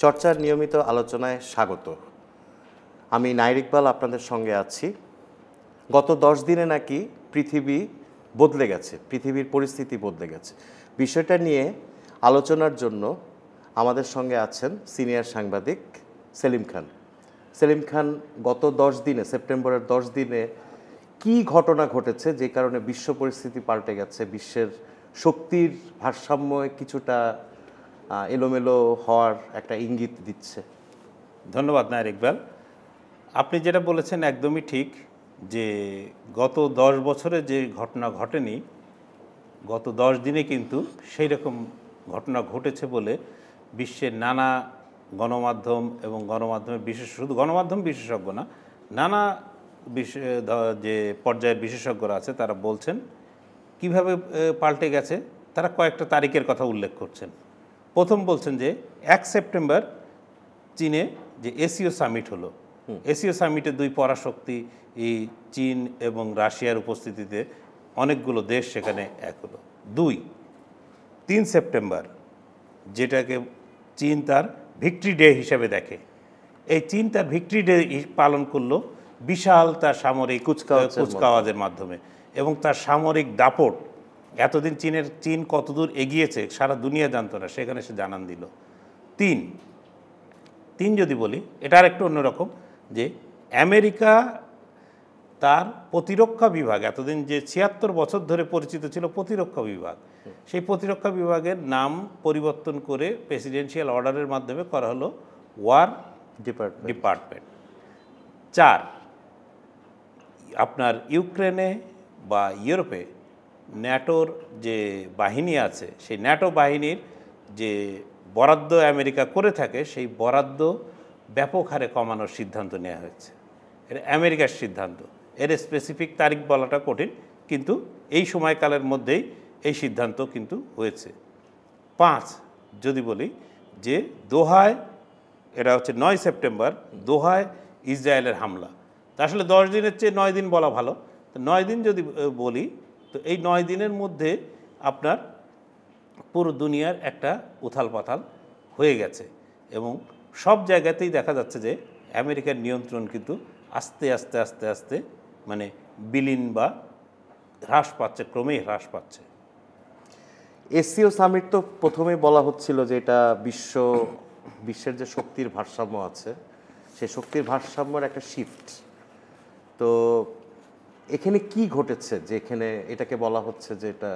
চর্চার নিয়মিত আলোচনায় স্বাগত। আমি নাইর ইকবাল আপনাদের সঙ্গে আছি। গত 10 দিনে নাকি পৃথিবী বদলে গেছে, পৃথিবীর পরিস্থিতি বদলে গেছে। বিষয়টা নিয়ে আলোচনার জন্য আমাদের সঙ্গে আছেন সিনিয়র সাংবাদিক সেলিম খান। সেলিম খান, গত 10 দিনে, সেপ্টেম্বরের 10 দিনে কি ঘটনা ঘটেছে যে কারণে বিশ্ব পরিস্থিতি পাল্টে গেছে, বিশ্বের শক্তির ভারসাম্য কিছুটা এলোমেলো হওয়ার একটা ইঙ্গিত দিচ্ছে? ধন্যবাদ নাইর ইকবাল। আপনি যেটা বলেছেন একদমই ঠিক, যে গত 10 বছরে যে ঘটনা ঘটেনি, গত 10 দিনে কিন্তু সেই রকম ঘটনা ঘটেছে বলে বিশ্বের নানা গণমাধ্যম এবং গণমাধ্যমের শুধু গণমাধ্যম বিশেষজ্ঞ না, নানা যে পর্যায়ের বিশেষজ্ঞরা আছে তারা বলছেন কিভাবে পাল্টে গেছে। তারা কয়েকটা তারিখের কথা উল্লেখ করছেন। প্রথম বলছেন যে 1 সেপ্টেম্বর চীনে যে এশীয় সামিট হলো, এশীয় সামিটে দুই পরাশক্তি এই চীন এবং রাশিয়ার উপস্থিতিতে অনেকগুলো দেশ সেখানে এক হলো। 3 সেপ্টেম্বর যেটাকে চীন তার ভিক্টরি ডে হিসেবে দেখে, এই চীন তার ভিক্টরি ডে পালন করলো বিশাল তার সামরিক কুচকাওয়াজের মাধ্যমে, এবং তার সামরিক দাপট এতদিন চীন কতদূর এগিয়েছে সারা দুনিয়া জানতো না, সেখানে সে জানান দিল। 3 যদি বলি, এটা আর একটু অন্যরকম, যে আমেরিকা তার প্রতিরক্ষা বিভাগ, এতদিন যে 76 বছর ধরে পরিচিত ছিল প্রতিরক্ষা বিভাগ, সেই প্রতিরক্ষা বিভাগের নাম পরিবর্তন করে প্রেসিডেন্সিয়াল অর্ডারের মাধ্যমে করা হলো ওয়ার ডিপার্টমেন্ট। 4, আপনার ইউক্রেনে বা ইউরোপে ন্যাটোর যে বাহিনী আছে, সেই ন্যাটো বাহিনীর যে বরাদ্দ আমেরিকা করে থাকে, সেই বরাদ্দ ব্যাপক হারে কমানোর সিদ্ধান্ত নেওয়া হয়েছে। এটা আমেরিকার সিদ্ধান্ত, এর স্পেসিফিক তারিখ বলাটা কঠিন, কিন্তু এই সময়কালের মধ্যেই এই সিদ্ধান্ত কিন্তু হয়েছে। 5 যদি বলি, যে দোহায়, এটা হচ্ছে 9 সেপ্টেম্বর, দোহায় ইসরায়েলের হামলা। তা আসলে 10 দিনের চেয়ে 9 দিন বলা ভালো। তো 9 দিন যদি বলি, তো এই 9 দিনের মধ্যে আপনার পুরো দুনিয়ার একটা উথাল পাথাল হয়ে গেছে, এবং সব জায়গাতেই দেখা যাচ্ছে যে আমেরিকার নিয়ন্ত্রণ কিন্তু আস্তে আস্তে আস্তে আস্তে মানে বিলীন বা হ্রাস পাচ্ছে, ক্রমেই হ্রাস পাচ্ছে। এশীয় সামিট তো প্রথমেই বলা হচ্ছিল যে এটা বিশ্বের যে শক্তির ভারসাম্য আছে, সেই শক্তির ভারসাম্যের একটা শিফট। তো এখানে কি ঘটেছে যে এখানে এটাকে বলা হচ্ছে যে এটা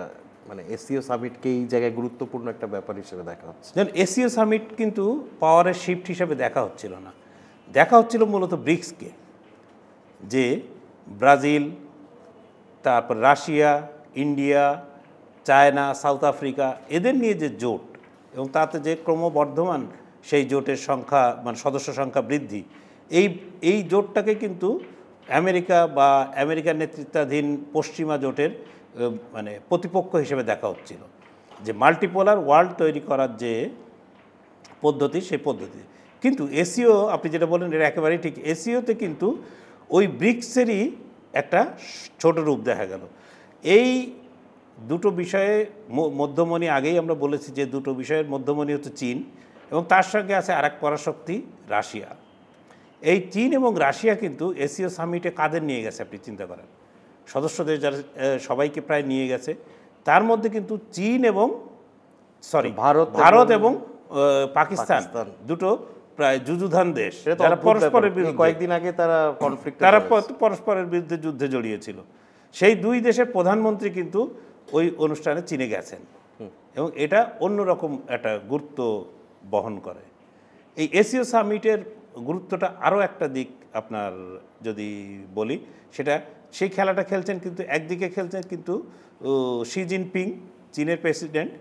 মানে এশীয় সামিটকে এই জায়গায় গুরুত্বপূর্ণ একটা ব্যাপার হিসেবে দেখা হচ্ছে? এশীয় সামিট কিন্তু পাওয়ারের শিফট হিসেবে দেখা হচ্ছিল না, দেখা হচ্ছিল মূলত ব্রিক্সকে, যে ব্রাজিল, তারপর Russia, India, China, south Africa, এদের নিয়ে যে জোট, এবং তাতে যে ক্রমবর্ধমান সেই জোটের সংখ্যা, মানে সদস্য সংখ্যা বৃদ্ধি, এই জোটটাকে কিন্তু আমেরিকা বা আমেরিকার নেতৃত্বাধীন পশ্চিমা জোটের মানে প্রতিপক্ষ হিসেবে দেখা হচ্ছিল। যে মাল্টিপোলার ওয়ার্ল্ড তৈরি করার যে পদ্ধতি, সেই পদ্ধতি কিন্তু এশীয়, আপনি যেটা বলেন এটা একেবারেই ঠিক, এশীয়তে কিন্তু ওই ব্রিক্সেরই একটা ছোট রূপ দেখা গেল। এই দুটো বিষয়ে মধ্যমণি, আগেই আমরা বলেছি যে দুটো বিষয়ের মধ্যমণি হচ্ছে চীন, এবং তার সঙ্গে আছে আরেক পরাশক্তি রাশিয়া। এই চীন এবং রাশিয়া কিন্তু এশীয় সামিটে কাদের নিয়ে গেছে আপনি চিন্তা করেন, সদস্য দেশ যারা সবাইকে প্রায় নিয়ে গেছে, তার মধ্যে কিন্তু চীন এবং ভারত এবং পাকিস্তান দুটো প্রায় যুযুধান দেশ, যারা পরস্পরের বিরুদ্ধে কয়েকদিন আগে তারা পরস্পরের বিরুদ্ধে যুদ্ধে জড়িয়েছিল। সেই দুই দেশের প্রধানমন্ত্রী কিন্তু ওই অনুষ্ঠানে চীনে গেছেন, এবং এটা অন্যরকম একটা গুরুত্ব বহন করে। এই এশীয় সামিটের গুরুত্বটা আরও একটা দিক আপনার যদি বলি, সেটা সেই খেলাটা খেলছেন কিন্তু একদিকে খেলছেন কিন্তু শি জিনপিং, চীনের প্রেসিডেন্ট,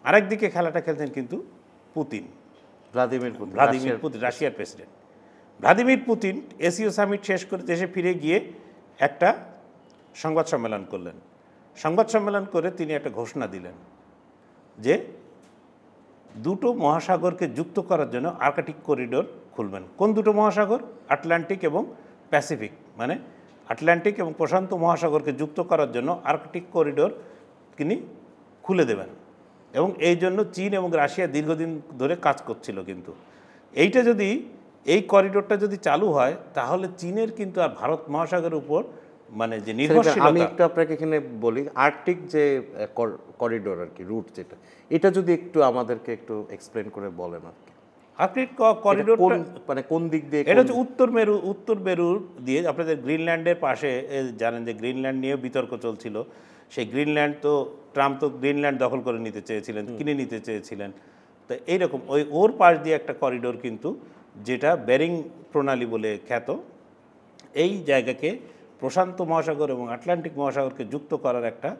আরেকদিকে খেলাটা খেলছেন কিন্তু ভ্লাদিমির পুতিন, রাশিয়ার প্রেসিডেন্ট। ভ্লাদিমির পুতিন এশীয় সামিট শেষ করে দেশে ফিরে গিয়ে একটা সংবাদ সম্মেলন করলেন। সংবাদ সম্মেলন করে তিনি একটা ঘোষণা দিলেন যে দুটো মহাসাগরকে যুক্ত করার জন্য আর্কটিক করিডোর খুলবেন। কোন দুটো মহাসাগর? আটলান্টিক এবং প্যাসিফিক, মানে আটলান্টিক এবং প্রশান্ত মহাসাগরকে যুক্ত করার জন্য আর্কটিক করিডোর তিনি খুলে দেবেন, এবং এই জন্য চীন এবং রাশিয়া দীর্ঘদিন ধরে কাজ করছিল। কিন্তু এইটা যদি এই করিডোরটা যদি চালু হয় তাহলে চীনের কিন্তু আর ভারত মহাসাগরের উপর মানে যে আমি নির্ভরশীলতা, একটু আপনাকে এখানে বলি, আর্কটিক যে করিডোর আর কি, রুট যেটা, এটা যদি একটু আমাদেরকে একটু এক্সপ্লেন করে বলেন আর কি। আর্কটিক করিডোরটা মানে কোন দিক দিয়ে? এটা হচ্ছে উত্তর মেরু দিয়ে আপনাদের গ্রিনল্যান্ডের পাশে। জানেন যে গ্রিনল্যান্ড নিয়ে বিতর্ক চলছিল। সেই গ্রিনল্যান্ড তো ট্রাম্প তো গ্রিনল্যান্ড দখল করে নিতে চেয়েছিলেন, কিনে নিতে চেয়েছিলেন। তো এইরকম ওর পাশ দিয়ে একটা করিডোর কিন্তু, যেটা বেরিং প্রণালী বলে খ্যাত, এই জায়গাকে প্রশান্ত মহাসাগর এবং আটলান্টিক মহাসাগরকে যুক্ত করার একটা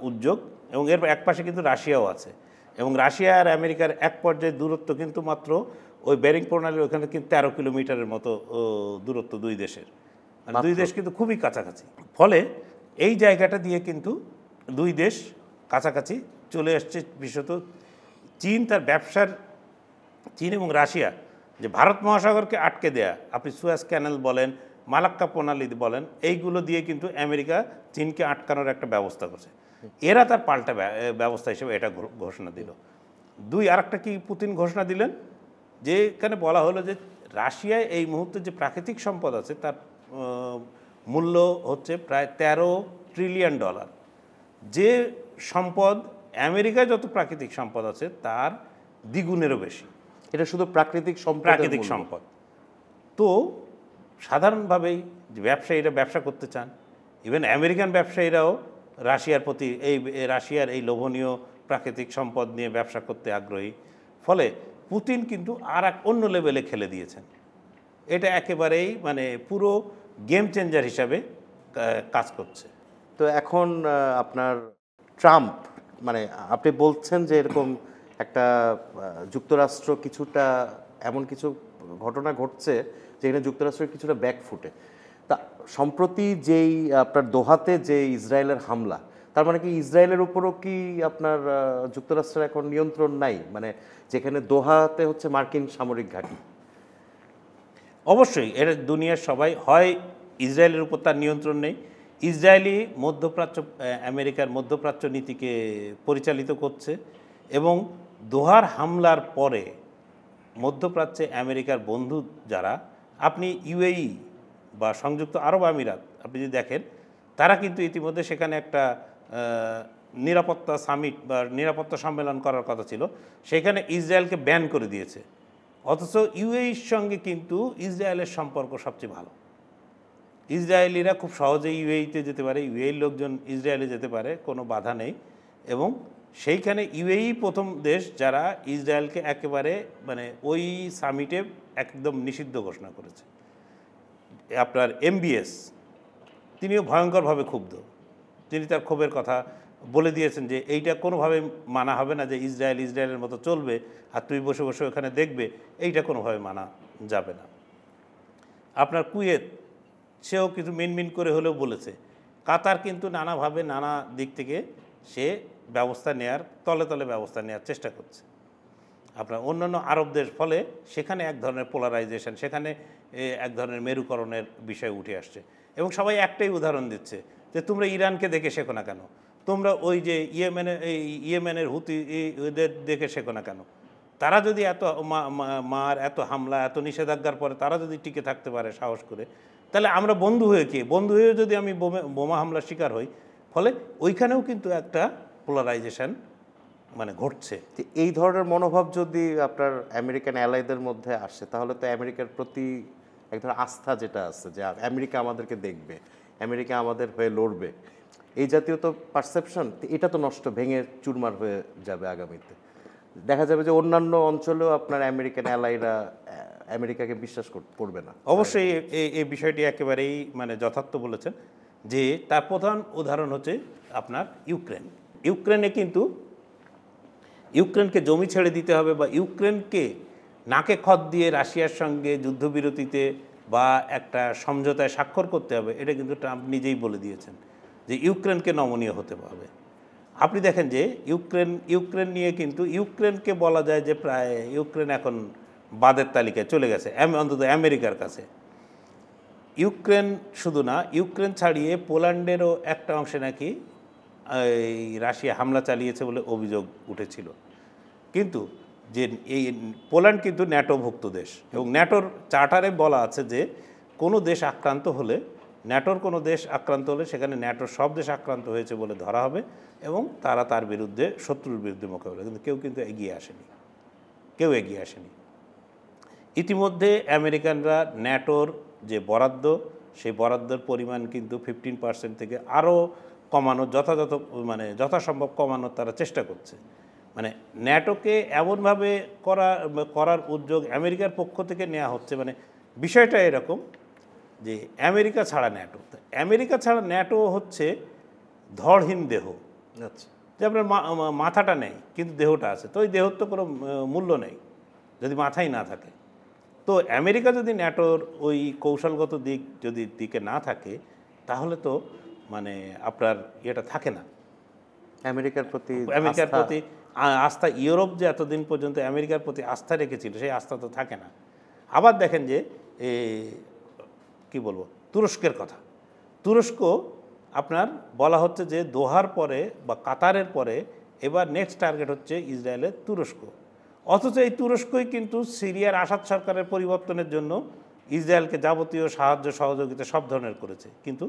উদ্যোগ। এবং এর এক পাশে কিন্তু রাশিয়াও আছে, এবং রাশিয়া আর আমেরিকার এক পর্যায়ে দূরত্ব কিন্তু মাত্র ওই বেরিং প্রণালীর ওখানে কিন্তু 13 কিলোমিটারের মতো দূরত্ব দুই দেশের, মানে দুই দেশ কিন্তু খুবই কাছাকাছি। ফলে এই জায়গাটা দিয়ে কিন্তু দুই দেশ কাছাকাছি চলে আসছে। বিশেষত চীন তার ব্যবসার, চীন এবং রাশিয়া যে ভারত মহাসাগরকে আটকে দেয়া, আপনি সুয়েজ ক্যানেল বলেন, মালাক্কা প্রণালী বলেন, এইগুলো দিয়ে কিন্তু আমেরিকা চীনকে আটকানোর একটা ব্যবস্থা করছে। এরা তার পাল্টা ব্যবস্থা হিসেবে এটা ঘোষণা দিল। আরেকটা কি পুতিন ঘোষণা দিলেন, যে এখানে বলা হলো যে রাশিয়ায় এই মুহূর্তে যে প্রাকৃতিক সম্পদ আছে তার মূল্য হচ্ছে প্রায় $13 ট্রিলিয়ন। যে সম্পদ আমেরিকায় যত প্রাকৃতিক সম্পদ আছে তার দ্বিগুণেরও বেশি। এটা শুধু প্রাকৃতিক সম্পদ। তো সাধারণভাবেই যে ব্যবসায়ীরা ব্যবসা করতে চান, ইভেন আমেরিকান ব্যবসায়ীরাও রাশিয়ার প্রতি রাশিয়ার এই লোভনীয় প্রাকৃতিক সম্পদ নিয়ে ব্যবসা করতে আগ্রহী। ফলে পুতিন কিন্তু আর এক অন্য লেভেলে খেলে দিয়েছেন। এটা একেবারেই মানে পুরো গেম চেঞ্জার হিসাবে কাজ করছে। তো এখন আপনার ট্রাম্প, মানে আপনি বলছেন যে এরকম একটা যুক্তরাষ্ট্র কিছুটা এমন কিছু ঘটনা ঘটছে যেখানে যুক্তরাষ্ট্রের কিছুটা ব্যাকফুটে। তা সম্প্রতি যেই আপনার দোহাতে যে ইসরায়েলের হামলা, তার মানে কি ইসরায়েলের উপরও কি আপনার যুক্তরাষ্ট্রের এখন নিয়ন্ত্রণ নাই? মানে যেখানে দোহাতে হচ্ছে মার্কিন সামরিক ঘাঁটি। অবশ্যই এটা দুনিয়ার সবাই, হয় ইসরায়েলের উপর তার নিয়ন্ত্রণ নেই, ইসরায়েলি মধ্যপ্রাচ্য, আমেরিকার মধ্যপ্রাচ্য নীতিকে পরিচালিত করছে, এবং দোহার হামলার পরে মধ্যপ্রাচ্যে আমেরিকার বন্ধু যারা, আপনি ইউএই বা সংযুক্ত আরব আমিরাত আপনি যদি দেখেন, তারা কিন্তু ইতিমধ্যে সেখানে একটা নিরাপত্তা সামিট বা নিরাপত্তা সম্মেলন করার কথা ছিল, সেখানে ইসরায়েলকে ব্যান করে দিয়েছে। অথচ ইউএইর সঙ্গে কিন্তু ইসরায়েলের সম্পর্ক সবচেয়ে ভালো। ইসরায়েলিরা খুব সহজেই ইউএইতে যেতে পারে, ইউএইর লোকজন ইসরায়েলে যেতে পারে, কোনো বাধা নেই। এবং সেইখানে ইউএই প্রথম দেশ যারা ইসরায়েলকে একেবারে মানে ওই সামিটে একদম নিষিদ্ধ ঘোষণা করেছে। আপনার এমবিএস তিনিও ভয়ঙ্করভাবে ক্ষুব্ধ। তিনি তার ক্ষোভের কথা বলে দিয়েছেন যে এইটা কোনোভাবে মানা হবে না যে ইসরায়েলের মতো চলবে আর তুই বসে বসে ওখানে দেখবে, এইটা কোনোভাবে মানা যাবে না। আপনার কুয়েত, সেও কিছু মিনমিন করে হলেও বলেছে। কাতার কিন্তু নানাভাবে নানা দিক থেকে সে ব্যবস্থা নেয়ার, তলে তলে ব্যবস্থা নেওয়ার চেষ্টা করছে। আপনার অন্যান্য আরব দেশ, ফলে সেখানে এক ধরনের পোলারাইজেশন, সেখানে এক ধরনের মেরুকরণের বিষয় উঠে আসছে। এবং সবাই একটাই উদাহরণ দিচ্ছে যে তোমরা ইরানকে দেখে শেখো না কেন, তোমরা ওই যে ইয়েমেনের হুতি এদের দেখে শেখো না কেন। তারা যদি এত মার, এত হামলা, এত নিষেধাজ্ঞার পরে তারা যদি টিকে থাকতে পারে সাহস করে, তাহলে আমরা বন্ধু হয়েও যদি আমি বোমা হামলার শিকার হই, ফলে ওইখানেও কিন্তু একটা পোলারাইজেশন মানে ঘটছে। এই ধরনের মনোভাব যদি আপনার আমেরিকান অ্যালাইদের মধ্যে আসে, তাহলে তো আমেরিকার প্রতি এক ধরনের আস্থা যেটা আছে যে আমেরিকা আমাদেরকে দেখবে, আমেরিকা আমাদের হয়ে লড়বে, এই জাতীয় তো পারসেপশন, এটা তো নষ্ট, ভেঙে চুরমার হয়ে যাবে। আগামীতে দেখা যাবে যে অন্যান্য অঞ্চলেও আপনার আমেরিকান অ্যালাইরা আমেরিকাকে বিশ্বাস করবে না। অবশ্যই এই বিষয়টি একেবারেই মানে যথার্থ বলেছেন, যে তার প্রধান উদাহরণ হচ্ছে আপনার ইউক্রেনে কিন্তু ইউক্রেনকে জমি ছেড়ে দিতে হবে বা ইউক্রেনকে নাকে খত দিয়ে রাশিয়ার সঙ্গে যুদ্ধবিরতিতে বা একটা সমঝোতায় স্বাক্ষর করতে হবে, এটা কিন্তু ট্রাম্প নিজেই বলে দিয়েছেন যে ইউক্রেনকে নমনীয় হতে হবে। আপনি দেখেন যে ইউক্রেন নিয়ে কিন্তু ইউক্রেনকে বলা যায় যে প্রায় ইউক্রেন এখন বাদের তালিকায় চলে গেছে, অন্তত আমেরিকার কাছে। ইউক্রেন শুধু না, ইউক্রেন ছাড়িয়ে পোল্যান্ডেরও একটা অংশে নাকি এই রাশিয়া হামলা চালিয়েছে বলে অভিযোগ উঠেছিল। কিন্তু যে এই পোল্যান্ড কিন্তু ন্যাটোভুক্ত দেশ এবং ন্যাটোর চার্টারে বলা আছে যে কোনো দেশ আক্রান্ত হলে, ন্যাটোর কোনো দেশ আক্রান্ত হলে সেখানে ন্যাটোর সব দেশ আক্রান্ত হয়েছে বলে ধরা হবে এবং তারা তার বিরুদ্ধে, শত্রুর বিরুদ্ধে মোকাবিলা। কিন্তু কেউ কিন্তু এগিয়ে আসেনি, কেউ এগিয়ে আসেনি। ইতিমধ্যে আমেরিকানরা ন্যাটোর যে বরাদ্দ, সেই বরাদ্দের পরিমাণ কিন্তু 15% থেকে আরও কমানোর যথাসম্ভব কমানোর তারা চেষ্টা করছে। মানে ন্যাটোকে এমনভাবে করার উদ্যোগ আমেরিকার পক্ষ থেকে নেওয়া হচ্ছে। মানে বিষয়টা এরকম যে আমেরিকা ছাড়া ন্যাটো, আমেরিকা ছাড়া ন্যাটো হচ্ছে ধড়হীন দেহ। আচ্ছা, যে আপনার মাথাটা নেই কিন্তু দেহটা আছে, তো ওই দেহর তো কোনো মূল্য নেই যদি মাথাই না থাকে। তো আমেরিকা যদি ন্যাটোর ওই কৌশলগত দিকে না থাকে তাহলে তো মানে আপনার ইয়েটা থাকে না, আমেরিকার প্রতি আস্থা। ইউরোপ যে এতদিন পর্যন্ত আমেরিকার প্রতি আস্থা রেখেছিল সেই আস্থা তো থাকে না। আবার দেখেন যে কি বলবো, তুরস্কের কথা। তুরস্ক আপনার বলা হচ্ছে যে দোহার পরে বা কাতারের পরে এবার নেক্সট টার্গেট হচ্ছে ইসরায়েলের তুরস্ক। অথচ এই তুরস্কই কিন্তু সিরিয়ার আসাদ সরকারের পরিবর্তনের জন্য ইসরায়েলকে যাবতীয় সাহায্য সহযোগিতা সব ধরনের করেছে, কিন্তু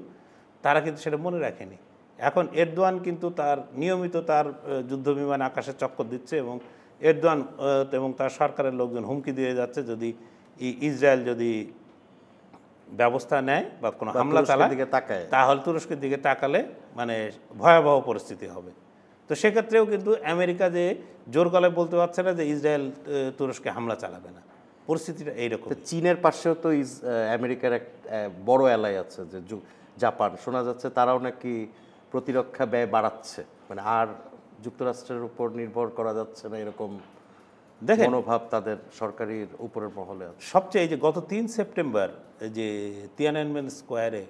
তারা কিন্তু সেটা মনে রাখেনি। এখন এরদোয়ান কিন্তু তার নিয়মিত তার যুদ্ধবিমান আকাশে চক্কর দিচ্ছে এবং এরদোয়ান এবং তার সরকারের লোকজন হুমকি দিয়ে যাচ্ছে যদি ইসরায়েল যদি ব্যবস্থা নেয় বা কোনো হামলা চালায় তাহলে তুরস্কের দিকে তাকালে মানে ভয়াবহ পরিস্থিতি হবে। তো সেক্ষেত্রেও কিন্তু আমেরিকা যে জোর গলায় বলতে পারছে না যে ইসরায়েল তুরস্কে হামলা চালাবে না, পরিস্থিতিটা এইরকম। চীনের পাশেও তো আমেরিকার এক বড় এলাই আছে যে জাপান, শোনা যাচ্ছে তারাও নাকি প্রতিরক্ষা ব্যয় বাড়াচ্ছে, মানে আর যুক্তরাষ্ট্রের উপর নির্ভর করা যাচ্ছে না, এরকম দেখেন মনোভাব তাদের সরকারের উপরের মহলে আছে। সবচেয়ে যে গত 3 সেপ্টেম্বর যে তিয়ানআনমেন স্কোয়ারে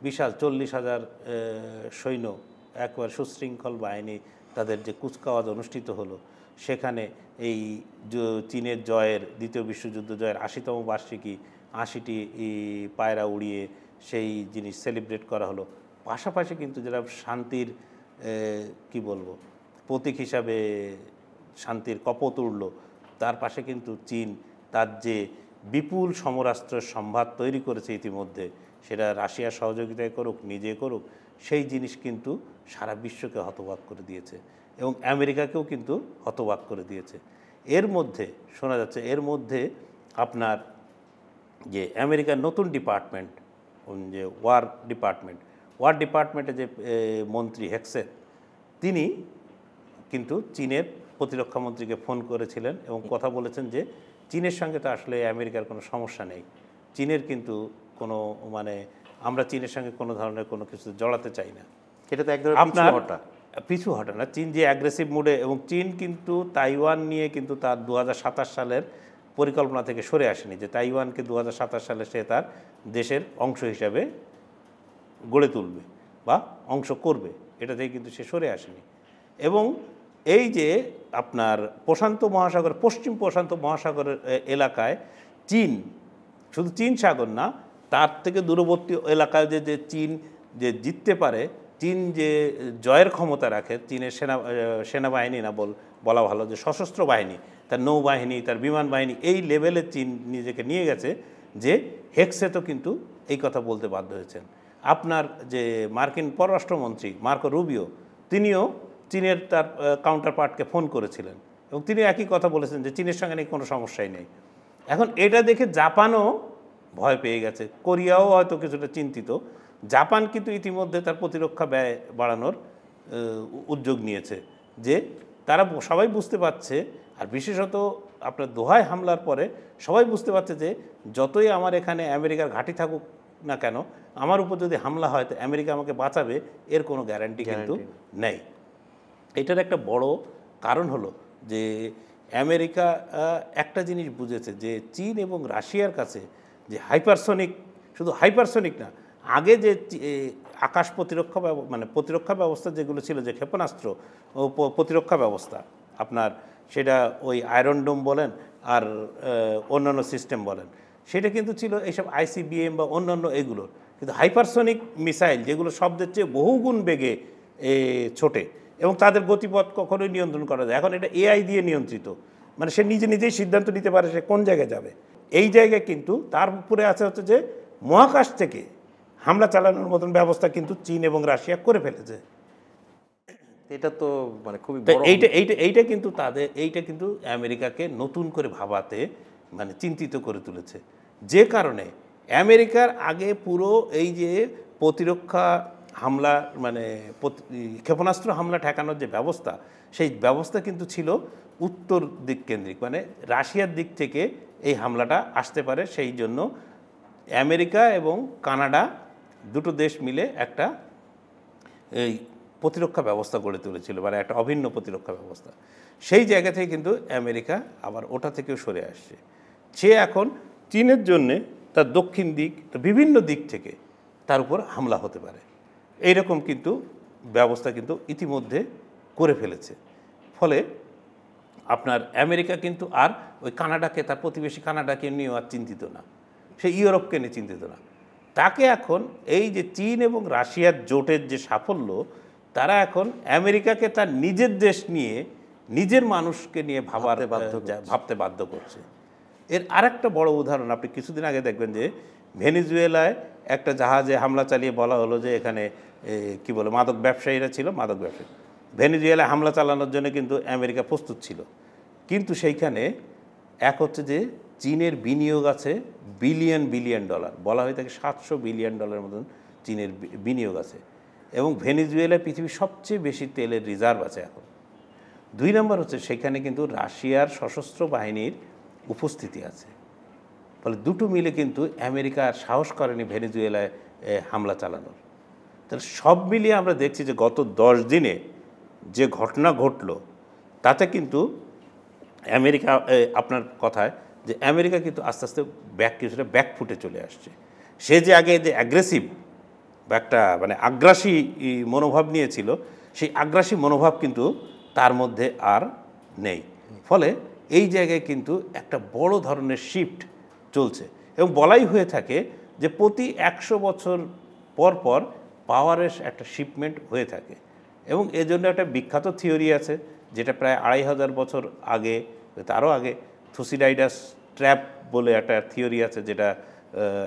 বিশাল 40,000 সৈন্য একবার সুশৃঙ্খল বাহিনী তাদের যে কুচকাওয়াজ অনুষ্ঠিত হলো, সেখানে এই চীনের জয়ের, দ্বিতীয় বিশ্বযুদ্ধ জয়ের 80তম বার্ষিকী, 80টি পায়রা উড়িয়ে সেই জিনিস সেলিব্রেট করা হলো। পাশাপাশি কিন্তু যারা শান্তির কি বলবো প্রতীক হিসাবে শান্তির কপোত উড়ল, তার পাশে কিন্তু চীন তার যে বিপুল সমরাস্ত্রের সম্ভার তৈরি করেছে ইতিমধ্যে, সেটা রাশিয়ার সহযোগিতায় করুক নিজে করুক, সেই জিনিস কিন্তু সারা বিশ্বকে হতবাক করে দিয়েছে এবং আমেরিকাকেও কিন্তু হতবাক করে দিয়েছে। এর মধ্যে শোনা যাচ্ছে এর মধ্যে আপনার যে আমেরিকার নতুন ডিপার্টমেন্ট, যে ওয়ার ডিপার্টমেন্টে যে মন্ত্রী হেক্সেট, তিনি কিন্তু চীনের প্রতিরক্ষা মন্ত্রীকে ফোন করেছিলেন এবং কথা বলেছেন যে চীনের সঙ্গে তো আসলে আমেরিকার কোনো সমস্যা নেই, চীনের কিন্তু কোনো মানে আমরা চীনের সঙ্গে কোনো ধরনের কোনো কিছু জড়াতে চাই না। এটা তো একদম পিছু হটা না, চীন যে অ্যাগ্রেসিভ মুডে, এবং চীন কিন্তু তাইওয়ান নিয়ে কিন্তু তার 2027 সালের পরিকল্পনা থেকে সরে আসেনি যে তাইওয়ানকে 2027 সালে সে তার দেশের অংশ হিসাবে গড়ে তুলবে বা অংশ করবে, এটা থেকে কিন্তু সে সরে আসেনি। এবং এই যে আপনার প্রশান্ত মহাসাগর, পশ্চিম প্রশান্ত মহাসাগরের এলাকায় চীন, শুধু চীন সাগর না, তার থেকে দূরবর্তী এলাকায় যে চীন যে জিততে পারে, চীন যে জয়ের ক্ষমতা রাখে, চীনের সেনাবাহিনী না বলা ভালো, যে সশস্ত্র বাহিনী, তার নৌবাহিনী, তার বিমান বাহিনী, এই লেভেলে চীন নিজেকে নিয়ে গেছে যে হেক্সেটও কিন্তু এই কথা বলতে বাধ্য হয়েছেন। আপনার যে মার্কিন পররাষ্ট্রমন্ত্রী মার্কো রুবিও, তিনিও চীনের তার কাউন্টার পার্টকে ফোন করেছিলেন এবং তিনি একই কথা বলেছেন যে চীনের সঙ্গে নাকি কোনো সমস্যাই নেই। এখন এটা দেখে জাপানও ভয় পেয়ে গেছে, কোরিয়াও হয়তো কিছুটা চিন্তিত। জাপান কিন্তু ইতিমধ্যে তার প্রতিরক্ষা ব্যয় বাড়ানোর উদ্যোগ নিয়েছে, যে তারা সবাই বুঝতে পারছে, আর বিশেষত আপনার দোহায় হামলার পরে সবাই বুঝতে পারছে যে যতই আমার এখানে আমেরিকার ঘাঁটি থাকুক না কেন, আমার উপর যদি হামলা হয় তো আমেরিকা আমাকে বাঁচাবে, এর কোনো গ্যারান্টি কিন্তু নেই। এটার একটা বড় কারণ হলো যে আমেরিকা একটা জিনিস বুঝেছে যে চীন এবং রাশিয়ার কাছে যে হাইপারসনিক, শুধু হাইপারসনিক না, আগে যে আকাশ প্রতিরক্ষা ব্যবস্থা যেগুলো ছিল, যে ক্ষেপণাস্ত্র ও প্রতিরক্ষা ব্যবস্থা আপনার, সেটা ওই আয়রন ডোম বলেন আর অন্যান্য সিস্টেম বলেন, সেটা কিন্তু ছিল এইসব ICBM বা অন্যান্য এগুলোর। কিন্তু হাইপারসনিক মিসাইল যেগুলো শব্দের চেয়ে বহুগুণ বেগে ছোটে এবং তাদের গতিপথ কখনোই নিয়ন্ত্রণ করা যায়, এখন এটা AI দিয়ে নিয়ন্ত্রিত, মানে সে নিজে নিজেই সিদ্ধান্ত নিতে পারে সে কোন জায়গায় যাবে। এই জায়গায় কিন্তু তার উপরে আছে হচ্ছে যে মহাকাশ থেকে হামলা চালানোর মতন ব্যবস্থা কিন্তু চীন এবং রাশিয়া করে ফেলেছে। এটা তো মানে খুবই তো বড়। এইটা কিন্তু এইটা কিন্তু আমেরিকাকে নতুন করে ভাবাতে মানে চিন্তিত করে তুলেছে, যে কারণে আমেরিকার আগে পুরো এই যে প্রতিরক্ষা হামলা মানে ক্ষেপণাস্ত্র হামলা ঠেকানোর যে ব্যবস্থা, সেই ব্যবস্থা কিন্তু ছিল উত্তর দিক কেন্দ্রিক, মানে রাশিয়ার দিক থেকে এই হামলাটা আসতে পারে। সেই জন্য আমেরিকা এবং কানাডা দুটো দেশ মিলে একটা এই প্রতিরক্ষা ব্যবস্থা গড়ে তুলেছিল, মানে একটা অভিন্ন প্রতিরক্ষা ব্যবস্থা। সেই জায়গা থেকে কিন্তু আমেরিকা আবার ওটা থেকেও সরে আসছে। সে এখন চীনের জন্যে তার দক্ষিণ দিক, বিভিন্ন দিক থেকে তার উপর হামলা হতে পারে, এইরকম কিন্তু ব্যবস্থা কিন্তু ইতিমধ্যে করে ফেলেছে। ফলে আপনার আমেরিকা কিন্তু আর ওই কানাডাকে, তার প্রতিবেশী কানাডাকে নিয়েও আর চিন্তিত না, সে ইউরোপকে নিয়ে চিন্তিত না। তাকে এখন এই যে চীন এবং রাশিয়ার জোটের যে সাফল্য, তারা এখন আমেরিকাকে তার নিজের দেশ নিয়ে, নিজের মানুষকে নিয়ে ভাবতে বাধ্য করছে। এর আরেকটা বড় উদাহরণ আপনি কিছুদিন আগে দেখবেন যে ভেনেজুয়েলায় একটা জাহাজে হামলা চালিয়ে বলা হলো যে এখানে কি বলে মাদক ব্যবসায়ীরা ছিল, মাদক ব্যবসায়ী। ভেনেজুয়েলায় হামলা চালানোর জন্য কিন্তু আমেরিকা প্রস্তুত ছিল, কিন্তু সেইখানে এক হচ্ছে যে চীনের বিনিয়োগ আছে বিলিয়ন ডলার, বলা হয়ে থাকে 700 বিলিয়ন ডলারের মতন চীনের বিনিয়োগ আছে। এবং ভেনেজুয়েলায় পৃথিবীর সবচেয়ে বেশি তেলের রিজার্ভ আছে এখন। 2 নম্বর হচ্ছে সেখানে কিন্তু রাশিয়ার সশস্ত্র বাহিনীর উপস্থিতি আছে। ফলে দুটো মিলে কিন্তু আমেরিকা আর সাহস করেনি ভেনেজুয়েলায় হামলা চালানোর। তাহলে সব মিলিয়ে আমরা দেখছি যে গত 10 দিনে যে ঘটনা ঘটল, তাতে কিন্তু আমেরিকা, আপনার কথায় যে আমেরিকা কিন্তু আস্তে আস্তে কিছুটা ব্যাকফুটে চলে আসছে। সে যে আগে যে অ্যাগ্রেসিভ একটা মানে আগ্রাসী মনোভাব নিয়েছিল, সেই আগ্রাসী মনোভাব কিন্তু তার মধ্যে আর নেই। ফলে এই জায়গায় কিন্তু একটা বড় ধরনের শিফট চলছে, এবং বলাই হয়ে থাকে যে প্রতি 100 বছর পর পর পাওয়ারের একটা শিপমেন্ট হয়ে থাকে। এবং এজন্য একটা বিখ্যাত থিওরি আছে, যেটা প্রায় 2500 বছর আগে, তারও আগে, থুসিডাইডাস ট্র্যাপ বলে একটা থিওরি আছে, যেটা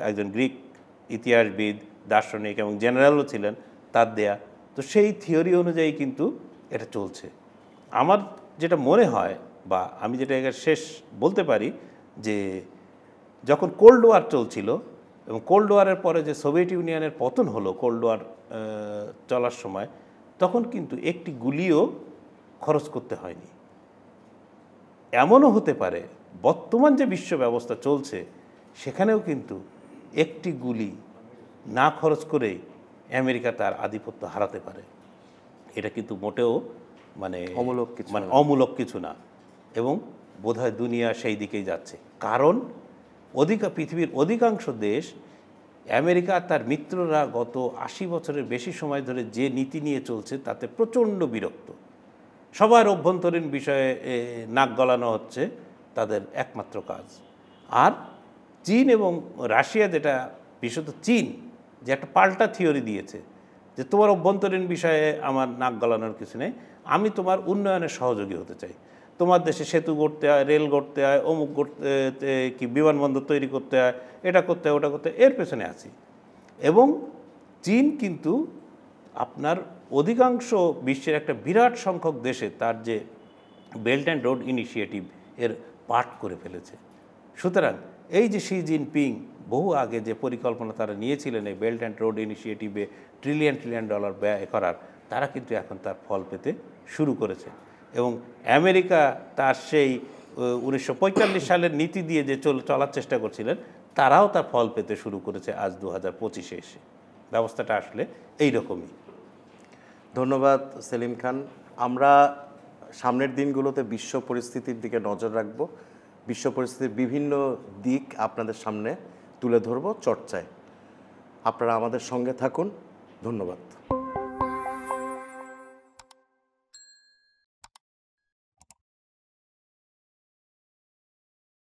একজন গ্রিক ইতিহাসবিদ, দার্শনিক এবং জেনারেলও ছিলেন, তার দেয়া। তো সেই থিওরি অনুযায়ী কিন্তু এটা চলছে। আমার যেটা মনে হয়, বা আমি যেটা শেষ বলতে পারি, যে যখন কোল্ড ওয়ার চলছিল এবং কোল্ড ওয়ারের পরে যে সোভিয়েত ইউনিয়নের পতন হলো, কোল্ড ওয়ার চলার সময়, তখন কিন্তু একটি গুলিও খরচ করতে হয়নি। এমনও হতে পারে বর্তমান যে বিশ্ব ব্যবস্থা চলছে, সেখানেও কিন্তু একটি গুলি না খরচ করেই আমেরিকা তার আধিপত্য হারাতে পারে। এটা কিন্তু মোটেও মানে অমূলক কিছু না, এবং বোধহয় দুনিয়া সেই দিকেই যাচ্ছে। কারণ পৃথিবীর অধিকাংশ দেশ আমেরিকা তার মিত্ররা গত 80 বছরের বেশি সময় ধরে যে নীতি নিয়ে চলছে, তাতে প্রচণ্ড বিরক্ত। সবার অভ্যন্তরীণ বিষয়ে নাক গলানো হচ্ছে তাদের একমাত্র কাজ। আর চীন এবং রাশিয়া, যেটা বিশেষত চীন, যে একটা পাল্টা থিওরি দিয়েছে যে তোমার অভ্যন্তরীণ বিষয়ে আমার নাক গলানোর কিছু নেই, আমি তোমার উন্নয়নের সহযোগী হতে চাই। তোমার দেশে সেতু গড়তে হয়, রেল গড়তে হয়, অমুক গড়তে, কি বিমানবন্দর তৈরি করতে হয়, এটা করতে হয়, ওটা করতে হয়, এর পেছনে আছি। এবং চীন কিন্তু আপনার অধিকাংশ বিশ্বের একটা বিরাট সংখ্যক দেশে তার যে বেল্ট অ্যান্ড রোড ইনিশিয়েটিভ এর পার্ট করে ফেলেছে। সুতরাং এই যে শি জিনপিং বহু আগে যে পরিকল্পনা তারা নিয়েছিলেন এই বেল্ট অ্যান্ড রোড ইনিশিয়েটিভে ট্রিলিয়ন ডলার ব্যয় করার, তারা কিন্তু এখন তার ফল পেতে শুরু করেছে। এবং আমেরিকা তার সেই 1945 সালের নীতি দিয়ে যে চলার চেষ্টা করছিলেন, তারাও তার ফল পেতে শুরু করেছে আজ 2025-এ এসে। ব্যবস্থাটা আসলে এই রকমই। ধন্যবাদ সেলিম খান। আমরা সামনের দিনগুলোতে বিশ্ব পরিস্থিতির দিকে নজর রাখব, বিশ্ব পরিস্থিতির বিভিন্ন দিক আপনাদের সামনে তুলে ধরব চর্চায়। আপনারা আমাদের সঙ্গে থাকুন। ধন্যবাদ।